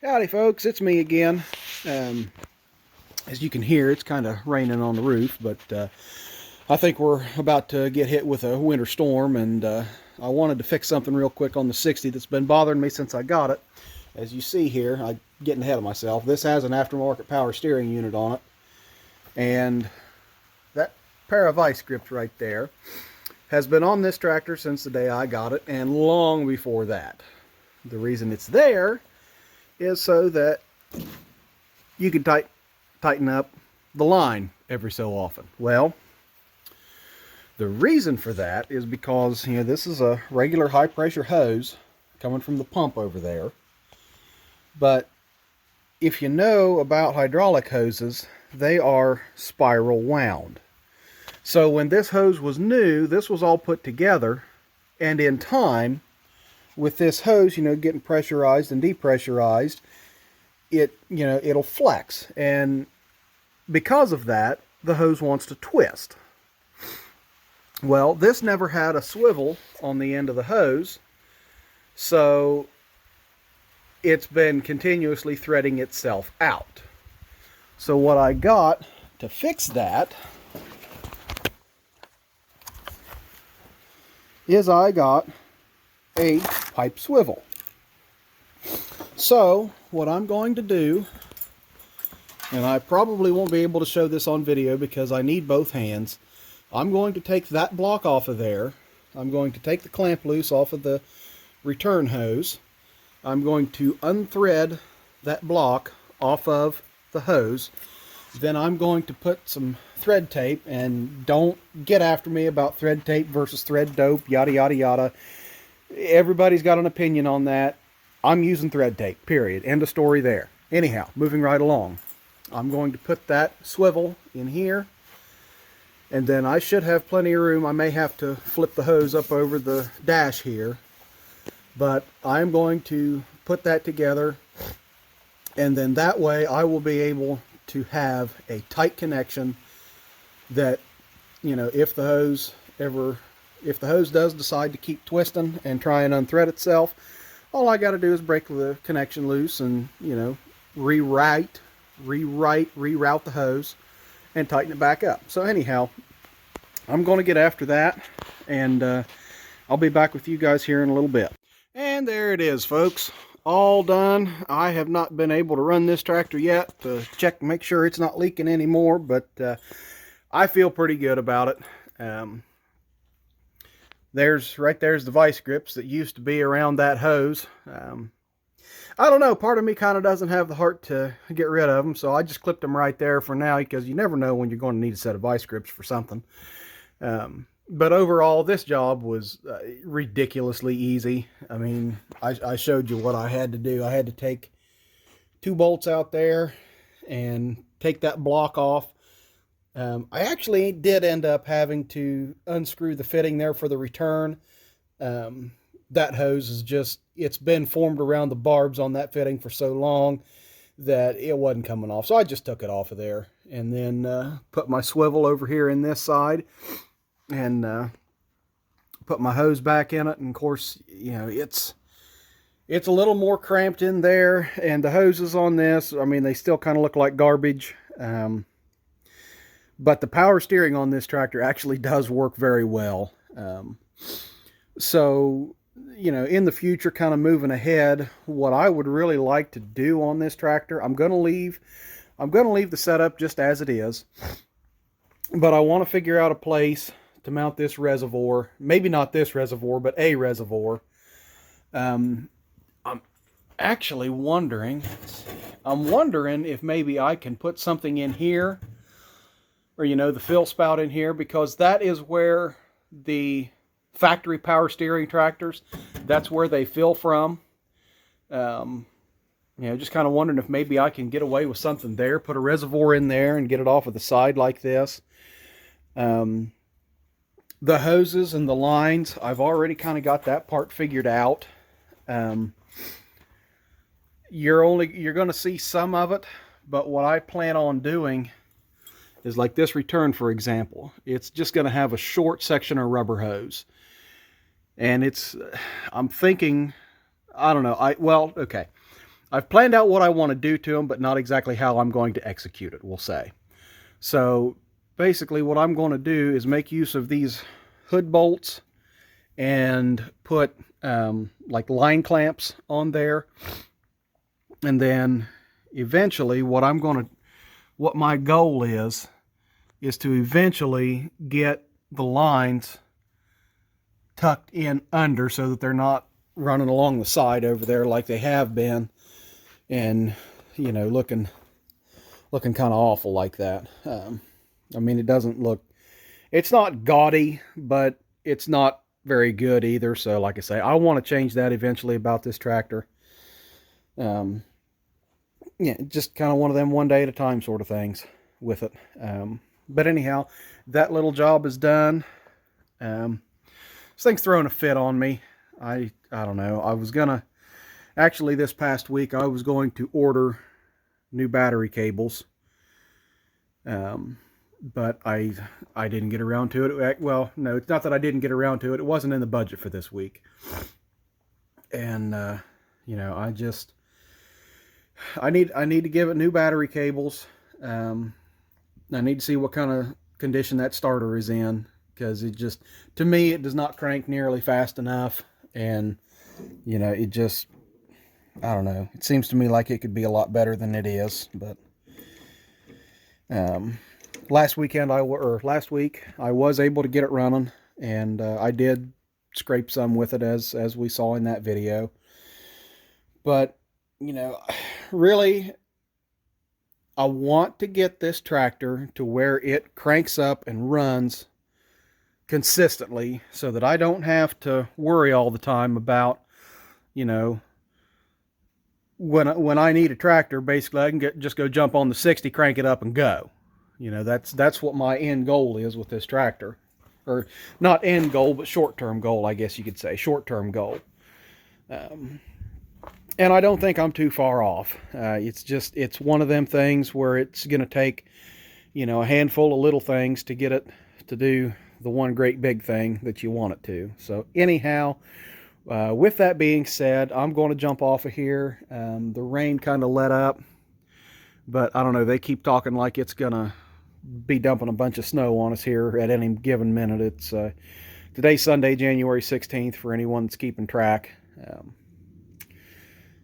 Howdy folks, it's me again. As you can hear, it's kind of raining on the roof, but I think we're about to get hit with a winter storm, and I wanted to fix something real quick on the 60 that's been bothering me since I got it. As you see here, I'm getting ahead of myself. This has an aftermarket power steering unit on it, and that pair of vice grips right there has been on this tractor since the day I got it, and long before that. The reason it's there is so that you can tighten up the line every so often. Well, the reason for that is because, this is a regular high pressure hose coming from the pump over there. But if you know about hydraulic hoses, they are spiral wound. So when this hose was new, this was all put together, and in time, with this hose, getting pressurized and depressurized, it'll flex, and because of that, the hose wants to twist. Well, this never had a swivel on the end of the hose, so it's been continuously threading itself out. So what I got to fix that is I got a pipe swivel. So what I'm going to do, and I probably won't be able to show this on video because I need both hands, I'm going to take that block off of there. I'm going to take the clamp loose off of the return hose. I'm going to unthread that block off of the hose. Then I'm going to put some thread tape, and don't get after me about thread tape versus thread dope, yada yada yada. Everybody's got an opinion on that. I'm using thread tape, period. End of story there. Anyhow, moving right along. I'm going to put that swivel in here, and then I should have plenty of room. I may have to flip the hose up over the dash here, but I'm going to put that together, and then that way I will be able to have a tight connection that, if the hose does decide to keep twisting and try and unthread itself, all I got to do is break the connection loose and, reroute the hose and tighten it back up. So anyhow, I'm going to get after that, and I'll be back with you guys here in a little bit. And there it is, folks. All done. I have not been able to run this tractor yet to check and make sure it's not leaking anymore, but I feel pretty good about it. There's the vice grips that used to be around that hose. I don't know, part of me kind of doesn't have the heart to get rid of them, so I just clipped them right there for now, because you never know when you're going to need a set of vice grips for something. But overall, this job was ridiculously easy. I mean, I showed you what I had to do. I had to take 2 bolts out there and take that block off. I actually did end up having to unscrew the fitting there for the return. That hose is just, it's been formed around the barbs on that fitting for so long that it wasn't coming off. So I just took it off of there, and then put my swivel over here in this side, and put my hose back in it. And of course, it's a little more cramped in there, and the hoses on this, I mean, they still kind of look like garbage. But the power steering on this tractor actually does work very well. So, in the future, kind of moving ahead, what I would really like to do on this tractor, I'm going to leave the setup just as it is, but I want to figure out a place to mount this reservoir. Maybe not this reservoir, but a reservoir. I'm actually wondering, if maybe I can put something in here, or the fill spout in here, because that is where the factory power steering tractors, that's where they fill from. Just kind of wondering if maybe I can get away with something there, put a reservoir in there and get it off of the side like this. The hoses and the lines, I've already kind of got that part figured out. You're going to see some of it, but what I plan on doing is, like this return, for example, it's just going to have a short section of rubber hose. And I'm thinking, I don't know, okay. I've planned out what I want to do to them, but not exactly how I'm going to execute it, we'll say. So basically what I'm going to do is make use of these hood bolts and put like line clamps on there. And then eventually what my goal is to eventually get the lines tucked in under so that they're not running along the side over there like they have been, and you know, looking kind of awful like that. I mean, it doesn't look, it's not gaudy, but it's not very good either. So like I say, I want to change that eventually about this tractor. Yeah, just kind of one of them one day at a time sort of things with it. But anyhow, that little job is done. This thing's throwing a fit on me. I don't know. I was gonna, actually this past week, I was going to order new battery cables. But I didn't get around to it. Well, no, it's not that I didn't get around to it. It wasn't in the budget for this week. And, you know, I need to give it new battery cables. I need to see what kind of condition that starter is in, because it just, to me, it does not crank nearly fast enough. And, you know, it just, I don't know. It seems to me like it could be a lot better than it is. But last week I was able to get it running, and I did scrape some with it as we saw in that video. But, you know, really, I want to get this tractor to where it cranks up and runs consistently so that I don't have to worry all the time about, you know, when I need a tractor, basically I can just go jump on the 60, crank it up and go. You know, that's what my end goal is with this tractor. Or not end goal, but short-term goal, I guess you could say. Short-term goal. And I don't think I'm too far off. It's one of them things where it's going to take, you know, a handful of little things to get it to do the one great big thing that you want it to. So anyhow, with that being said, I'm going to jump off of here. The rain kind of let up, but I don't know, they keep talking like it's going to be dumping a bunch of snow on us here at any given minute. It's today's Sunday, January 16th, for anyone that's keeping track.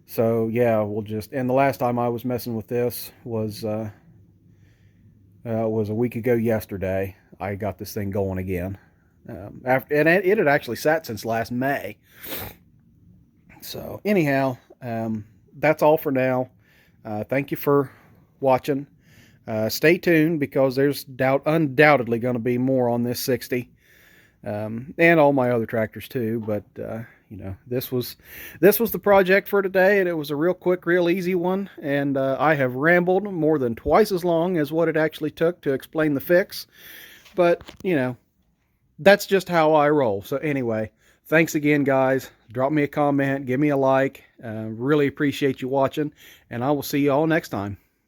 So yeah, we'll just, and the last time I was messing with this was a week ago yesterday. I got this thing going again. And it had actually sat since last May. So anyhow, that's all for now. Thank you for watching. Stay tuned, because there's undoubtedly going to be more on this 60, and all my other tractors too. But you know, this was the project for today, and it was a real quick, real easy one. And I have rambled more than twice as long as what it actually took to explain the fix. But you know, that's just how I roll. So anyway, thanks again, guys. Drop me a comment, give me a like. Really appreciate you watching, and I will see you all next time.